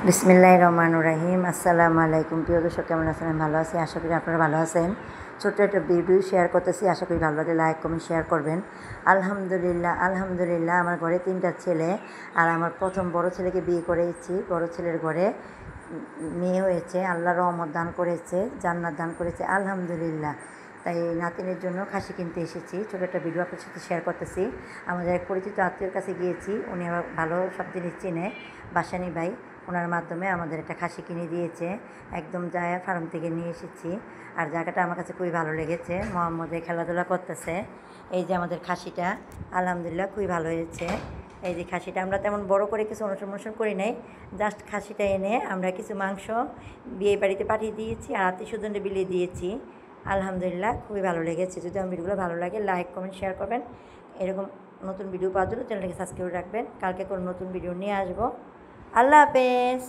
বিসমিল্লাহির রহমানির রহিম। আসসালামু আলাইকুম। প্রিয় দর্শক, কেমন আছেন? আমি ভালো আছি, আশা করি আপনারা ভালো আছেন। ছোট্ট একটা ভিডিও শেয়ার করতেছি, আশা করি ভালো লাগলে লাইক কমেন্ট শেয়ার করবেন। আলহামদুলিল্লাহ আমার ঘরে 3টা ছেলে, আর আমার প্রথম বড় ছেলেকে বিয়ে করেছি। বড় ছেলের ঘরে মেয়ে হয়েছে, আল্লাহর রহমত দান করেছে, জান্নাত দান করেছে, আলহামদুলিল্লাহ। তাই নাতিনের জন্য খাসি কিনতে এসেছি, ছোটো একটা ভিডিও আপনার সাথে শেয়ার করতেছি। আমাদের এক পরিচিত আত্মীয়র কাছে গিয়েছি, উনি আবার ভালো সব জিনিস চিনে, বাসানি ভাই, ওনার মাধ্যমে আমাদের একটা খাসি কিনে দিয়েছে। একদম জায়া ফার্ম থেকে নিয়ে এসেছি। আর জায়গাটা আমার কাছে খুবই ভালো লেগেছে। মোহাম্মদে খেলাধুলা করতেছে। এই যে আমাদের খাসিটা, আলহামদুলিল্লাহ খুবই ভালো হয়েছে। এই যে খাসিটা আমরা তেমন বড় করে কিছু অনুষ্ঠান করি নাই, জাস্ট খাসিটা এনে আমরা কিছু মাংস বিয়ে বাড়িতে পাঠিয়ে দিয়েছি, আর আত্মীয় স্বজনদের বিলিয়ে দিয়েছি। আলহামদুলিল্লাহ খুবই ভালো লেগেছে। যদি আমার ভিডিওগুলো ভালো লাগে লাইক কমেন্ট শেয়ার করবেন। এরকম নতুন ভিডিও পাওয়ার জন্য চ্যানেলটাকে সাবস্ক্রাইব রাখবেন। কালকে কোনো নতুন ভিডিও নিয়ে আসবো। আল্লাহ হাফেজ।